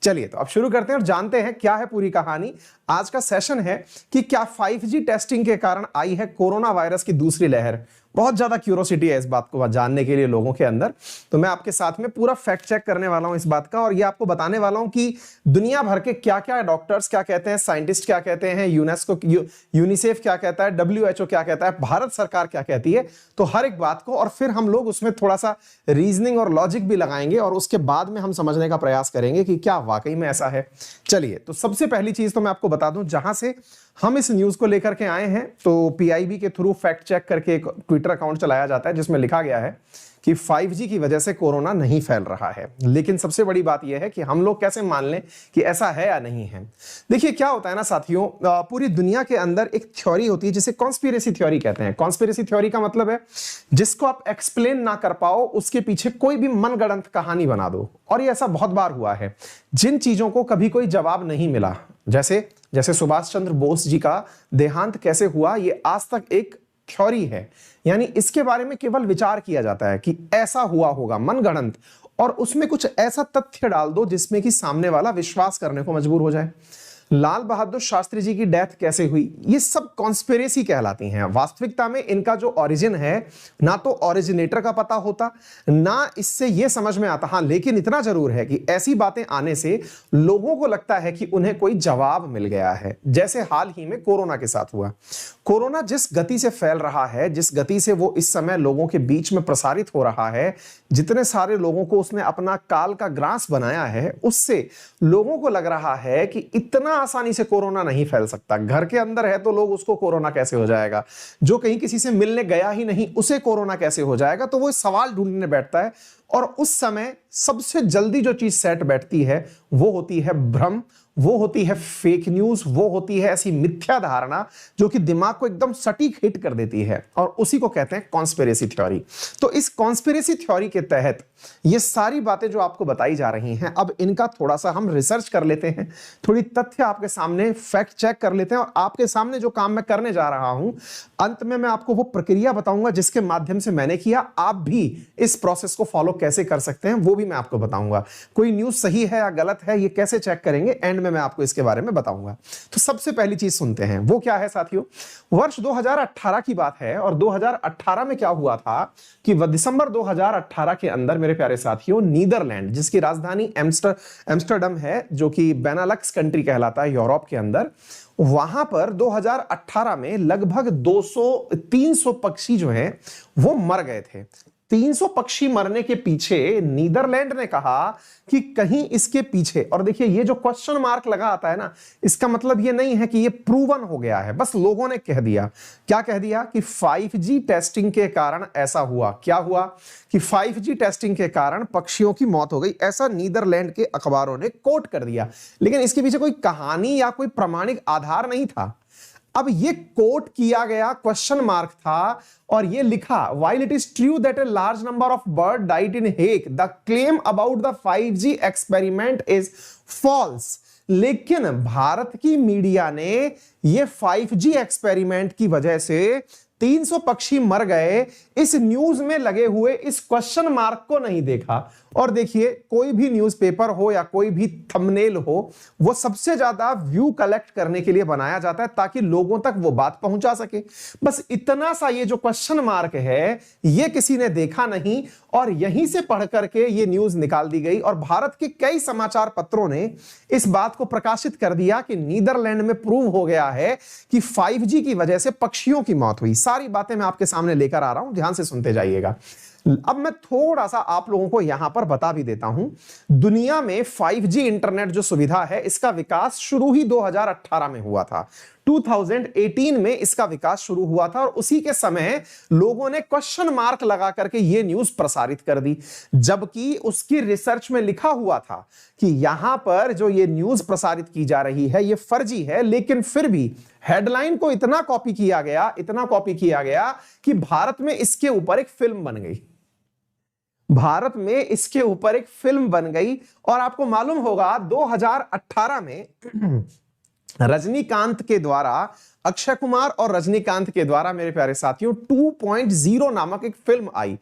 चलिए तो अब शुरू करते हैं और जानते हैं क्या है पूरी कहानी। आज का सेशन है कि क्या 5G टेस्टिंग के कारण आई है कोरोना वायरस की दूसरी लहर। बहुत ज्यादा क्यूरोसिटी है इस बात को जानने के लिए लोगों के अंदर, तो मैं आपके साथ में पूरा फैक्ट चेक करने वाला हूं इस बात का, और ये आपको बताने वाला हूं कि दुनिया भर के क्या क्या डॉक्टर्स क्या कहते हैं, साइंटिस्ट क्या कहते हैं, यूनेस्को यूनिसेफ क्या कहता है, WHO क्या कहता है, भारत सरकार क्या कहती है। तो हर एक बात को, और फिर हम लोग उसमें थोड़ा सा रीजनिंग और लॉजिक भी लगाएंगे, और उसके बाद में हम समझने का प्रयास करेंगे कि क्या वाकई में ऐसा है। चलिए तो सबसे पहली चीज तो मैं आपको बता दूं, जहां से हम इस न्यूज को लेकर के आए हैं, तो PIB के थ्रू फैक्ट चेक करके एक ट्विटर अकाउंट चलाया जाता है जिसमें लिखा गया है कि 5G की वजह से कोरोना नहीं फैल रहा है। लेकिन सबसे बड़ी बात यह है कि हम लोग कैसे मान लें कि ऐसा है या नहीं है। देखिए क्या होता है ना साथियों, पूरी दुनिया के अंदर एक थ्योरी होती है जिसे कॉन्स्पिरेसी थ्योरी कहते हैं। कॉन्स्पिरेसी थ्योरी का मतलब है जिसको आप एक्सप्लेन ना कर पाओ, उसके पीछे कोई भी मनगढ़ंत कहानी बना दो। और ये ऐसा बहुत बार हुआ है, जिन चीजों को कभी कोई जवाब नहीं मिला, जैसे सुभाष चंद्र बोस जी का देहांत कैसे हुआ, ये आज तक एक थ्योरी है। यानी इसके बारे में केवल विचार किया जाता है कि ऐसा हुआ होगा, मनगढ़ंत, और उसमें कुछ ऐसा तथ्य डाल दो जिसमें कि सामने वाला विश्वास करने को मजबूर हो जाए। लाल शास्त्री जी की डेथ कैसे हुई, ये सब कॉन्स्पिरेसी कहलाती हैं। वास्तविकता में इनका जो ओरिजिन है, ना तो ओरिजिनेटर का पता होता, ना इससे ये समझ में आता। हाँ, लेकिन इतना जरूर है कि ऐसी बातें आने से लोगों को लगता है कि उन्हें कोई जवाब मिल गया है। जैसे हाल ही में कोरोना के साथ हुआ। कोरोना जिस गति से फैल रहा है, जिस गति से वो इस समय लोगों के बीच में प्रसारित हो रहा है, जितने सारे लोगों को उसने अपना काल का ग्रास बनाया है, उससे लोगों को लग रहा है कि इतना आसानी से कोरोना नहीं फैल सकता। घर के अंदर है तो लोग उसको कोरोना कैसे हो जाएगा, जो कहीं किसी से मिलने गया ही नहीं उसे कोरोना कैसे हो जाएगा। तो वो सवाल ढूंढने बैठता है, और उस समय सबसे जल्दी जो चीज सेट बैठती है वो होती है भ्रम, वो होती है फेक न्यूज, वो होती है ऐसी मिथ्या धारणा जो कि दिमाग को एकदम सटीक हिट कर देती है, और उसी को कहते हैं कॉन्स्पिरेसी थ्योरी। तो इस कॉन्स्पिरेसी थ्योरी के तहत ये सारी बातें जो आपको बताई जा रही हैं, अब इनका थोड़ा सा हम रिसर्च कर लेते हैं, थोड़ी तथ्य आपके सामने फैक्ट चेक कर लेते हैं, और आपके सामने जो काम मैं करने जा रहा हूं, अंत में मैं आपको वो प्रक्रिया बताऊंगा जिसके माध्यम से मैंने किया। आप भी इस प्रोसेस को फॉलो कैसे कर सकते हैं वो भी मैं आपको बताऊंगा। कोई न्यूज सही है या गलत है, ये कैसे चेक करेंगे, एंड में मैं आपको इसके बारे में बताऊंगा। तो सबसे पहली चीज सुनते हैं, वो क्या है साथियों। वर्ष 2018 की बात है, और 2018 में क्या हुआ था कि दिसंबर 2018 के अंदर मेरे प्यारे साथियों, नीदरलैंड, जिसकी राजधानी एम्स्टर्डम है, जो कि बेनालक्स कंट्री कहलाता है यूरोप के अंदर, वहां पर 2018 में लगभग 300 पक्षी जो हैं वो मर गए थे। 300 पक्षी मरने के पीछे नीदरलैंड ने कहा कि कहीं इसके पीछे, और देखिए ये जो क्वेश्चन मार्क लगा आता है ना, इसका मतलब ये नहीं है कि ये प्रूवन हो गया है, बस लोगों ने कह दिया। क्या कह दिया कि 5G टेस्टिंग के कारण ऐसा हुआ। क्या हुआ कि 5G टेस्टिंग के कारण पक्षियों की मौत हो गई, ऐसा नीदरलैंड के अखबारों ने कोट कर दिया। लेकिन इसके पीछे कोई कहानी या कोई प्रमाणिक आधार नहीं था। अब ये कोट किया गया, क्वेश्चन मार्क था, और ये लिखा, while it is true that a large number of birds died in Hague, the claim about the 5G experiment is false। लेकिन भारत की मीडिया ने ये 5G एक्सपेरिमेंट की वजह से 300 पक्षी मर गए, इस न्यूज में लगे हुए इस क्वेश्चन मार्क को नहीं देखा। और देखिए, कोई भी न्यूज़पेपर हो या कोई भी थंबनेल हो, वो सबसे ज्यादा व्यू कलेक्ट करने के लिए बनाया जाता है ताकि लोगों तक वो बात पहुंचा सके। बस इतना सा ये जो क्वेश्चन मार्क है, ये किसी ने देखा नहीं, और यहीं से पढ़ करके ये न्यूज निकाल दी गई, और भारत के कई समाचार पत्रों ने इस बात को प्रकाशित कर दिया कि नीदरलैंड में प्रूव हो गया है कि 5G की वजह से पक्षियों की मौत हुई। सारी बातें मैं आपके सामने लेकर आ रहा हूं, ध्यान से सुनते जाइएगा। अब मैं थोड़ा सा आप लोगों को यहां पर बता भी देता हूं, दुनिया में 5G इंटरनेट जो सुविधा है, इसका विकास शुरू ही 2018 में हुआ था। 2018 में इसका विकास शुरू हुआ था, और उसी के समय लोगों ने क्वेश्चन मार्क लगा करके ये न्यूज प्रसारित कर दी, जबकि उसकी रिसर्च में लिखा हुआ था कि यहां पर जो ये न्यूज प्रसारित की जा रही है ये फर्जी है। लेकिन फिर भी हेडलाइन को इतना कॉपी किया गया कि भारत में इसके ऊपर एक फिल्म बन गई। भारत में इसके ऊपर एक फिल्म बन गई, और आपको मालूम होगा 2018 में रजनीकांत के द्वारा, अक्षय कुमार और रजनीकांत के द्वारा मेरे प्यारे साथियों 2.0 नामक एक फिल्म आई।